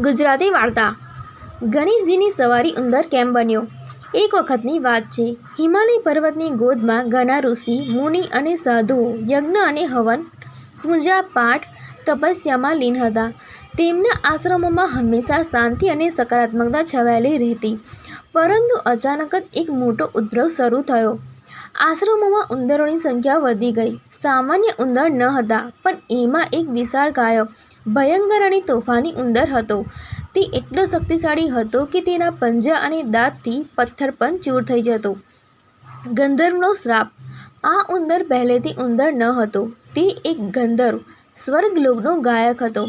ગુજરાતી વાર્તા ગણેશજીની સવારી ઉંદર કેમ બન્યો? એક વખતની વાત છે. હિમાલય પર્વતની ગોદમાં ઘણા ઋષિ, મુનિ અને સાધુઓ યજ્ઞ અને હવન, પૂજા પાઠ, તપસ્યામાં લીન હતા. તેમના આશ્રમોમાં હંમેશા શાંતિ અને સકારાત્મકતા છવાયેલી રહેતી. પરંતુ અચાનક જ એક મોટો ઉદ્ભવ શરૂ થયો. આશ્રમોમાં ઉંદરોની સંખ્યા વધી ગઈ. સામાન્ય ઉંદર ન હતા, પણ એમાં એક વિશાળકાય, ભયંકર અને તોફાની ઉંદર હતો. તે એટલો શક્તિશાળી હતો કે તેના પંજા અને દાંતથી પથ્થર પણ ચૂર થઈ જતો. ગંધર્વનો શ્રાપ. આ ઉંદર પહેલેથી ઉંદર ન હતો. તે એક ગંધર્વ, સ્વર્ગલોકનો ગાયક હતો.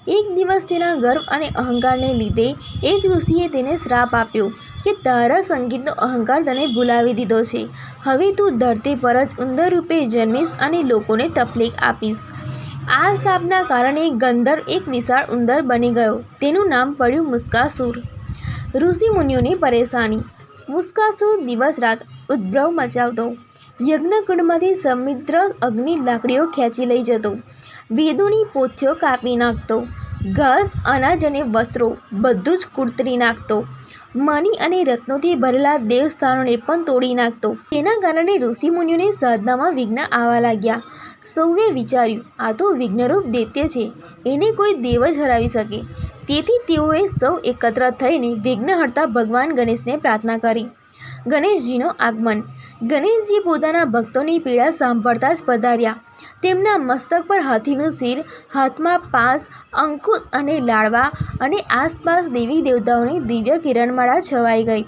એક દિવસ તેના ગર્વ અને અહંકારને લીધે એક ઋષિએ તેને શ્રાપ આપ્યો કે તારા સંગીતનો અહંકાર તને ભૂલાવી દીધો છે. હવે તું ધરતી પર જ ઉંદર રૂપે જન્મીશ અને લોકોને તકલીફ આપીશ. આ શાપના કારણે ગંધર્વ એક વિશાળ ઉંદર બની ગયો. તેનું નામ પડ્યું મુસ્કાસુર. ઋષિ મુનિઓની પરેશાની. મુસ્કાસુર દિવસ રાત ઉદ્ભવ મચાવતો. યજ્ઞકુંડમાંથી સમિદ્ર અગ્નિ લાકડીઓ ખેંચી લઈ જતો. વેદોની પોથીઓ કાપી નાખતો. ઘાસ, અનાજ અને વસ્ત્રો બધું જ કૂતરી નાખતો. મણિ અને રત્નોથી ભરેલા દેવસ્થાનોને પણ તોડી નાખતો. તેના કારણે ઋષિ મુનિઓની સાધનામાં વિઘ્ન આવવા લાગ્યા. સૌએ વિચાર્યું, આ તો વિઘ્નરૂપ દૈત્ય છે, એને કોઈ દેવ જ હરાવી શકે. તેથી તેઓએ સૌ એકત્ર થઈને વિઘ્નહર્તા ભગવાન ગણેશને પ્રાર્થના કરી. ગણેશજીનો આગમન. ગણેશજી પોતાના ભક્તોની પીડા સાંભળતા જ પધાર્યા. તેમના મસ્તક પર હાથીનું શિર, હાથમાં પાસ, અંકુશ અને લાડવા અને આસપાસ દેવી દેવતાઓની દિવ્ય કિરણમાળા છવાઈ ગઈ.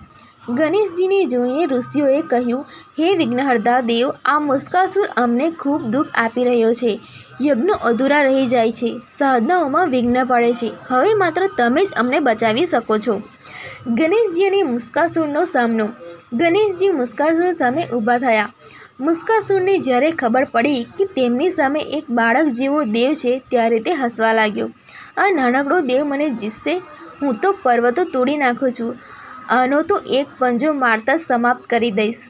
ગણેશજીને જોઈને ઋષિઓએ કહ્યું, હે વિઘ્નહર્તા દેવ, આ મુસ્કાસુર અમને ખૂબ દુઃખ આપી રહ્યો છે. યજ્ઞો અધૂરા રહી જાય છે, સાધનાઓમાં વિઘ્ન પડે છે. હવે માત્ર તમે જ અમને બચાવી શકો છો. ગણેશજી અને મુસ્કાસુરનો સામનો. ગણેશજી મુસ્કાસુર સામે ઊભા થયા. મુસ્કાસુરને જ્યારે ખબર પડી કે તેમની સામે એક બાળક જેવો દેવ છે, ત્યારે તે હસવા લાગ્યો. આ નાનકડો દેવ મને જીતશે? હું તો પર્વતો તોડી નાખું છું. આનો તો એક પંજો મારતા સમાપ્ત કરી દઈશ.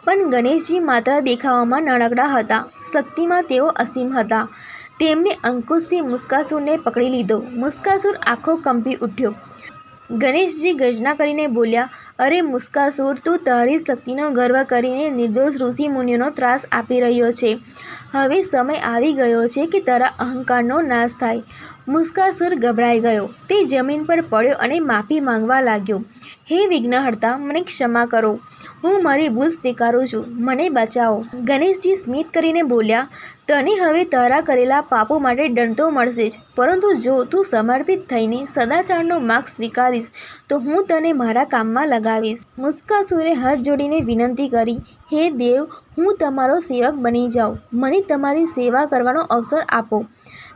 પણ ગણેશજી માત્ર દેખાવામાં નાનકડા હતા, શક્તિમાં તેઓ અસીમ હતા. તેમણે અંકુશથી મુસ્કાસુરને પકડી લીધો. મુસ્કાસુર આખો કંપી ઉઠ્યો. ગણેશજી ગર્જના કરીને બોલ્યા, અરે મુસ્કાસુર, તું તારી શક્તિનો ગર્વ કરીને નિર્દોષ ઋષિ મુનિઓનો ત્રાસ આપી રહ્યો છે. હવે સમય આવી ગયો છે કે તારા અહંકારનો નાશ થાય. મુસ્કાસુર ગભરાઈ ગયો. તે જમીન પર પડ્યો અને માફી માંગવા લાગ્યો. હે વિઘ્નહર્તા, મને ક્ષમા કરો. હું મારી ભૂલ સ્વીકારું છું. મને બચાવો. ગણેશજી સ્મિત કરીને બોલ્યા, તને હવે તારા કરેલા પાપો માટે દંડ તો મળશે જ, પરંતુ જો તું સમર્પિત થઈને સદાચારનો માર્ગ સ્વીકારીશ તો હું તને મારા કામમાં લગાવીશ. મુસ્કાસુરે હાથ જોડીને વિનંતી કરી, હે દેવ, હું તમારો સેવક બની જાઉં. મને તમારી સેવા કરવાનો અવસર આપો.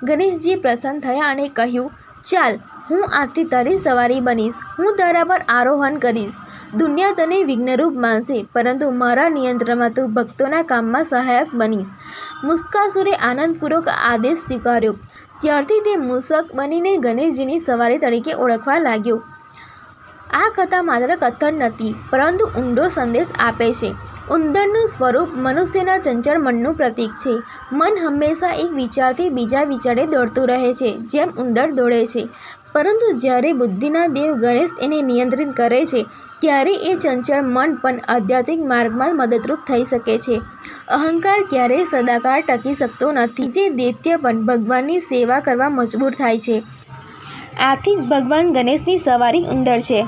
ગણેશજી પ્રસન્ન થયા અને કહ્યું, ચાલ, હું આજથી તારી સવારી બનીશ. હું તારા પર આરોહણ કરીશ. દુનિયા તને વિઘ્નરૂપ માનશે, પરંતુ મારા નિયંત્રણમાં તું ભક્તોના કામમાં સહાયક બનીશ. મુસ્કાસુરે આનંદપૂર્વક આદેશ સ્વીકાર્યો. ત્યારથી તે મૂષક બનીને ગણેશજીની સવારી તરીકે ઓળખવા લાગ્યો. આ કથા માત્ર કથન નથી, પરંતુ ઊંડો સંદેશ આપે છે. ઉંદરનું સ્વરૂપ મનુષ્યના ચંચળ મનનું પ્રતીક છે. મન હંમેશા એક વિચારથી બીજા વિચારે દોડતું રહે છે, જેમ ઉંદર દોડે છે. પરંતુ જ્યારે બુદ્ધિના દેવ ગણેશ એને નિયંત્રિત કરે છે, ત્યારે એ ચંચળ મન પણ આધ્યાત્મિક માર્ગમાં મદદરૂપ થઈ શકે છે. અહંકાર ક્યારેય સદાકાળ ટકી શકતો નથી. તે દૈત્ય પણ ભગવાનની સેવા કરવા મજબૂર થાય છે. આથી જ ભગવાન ગણેશની સવારી ઉંદર છે.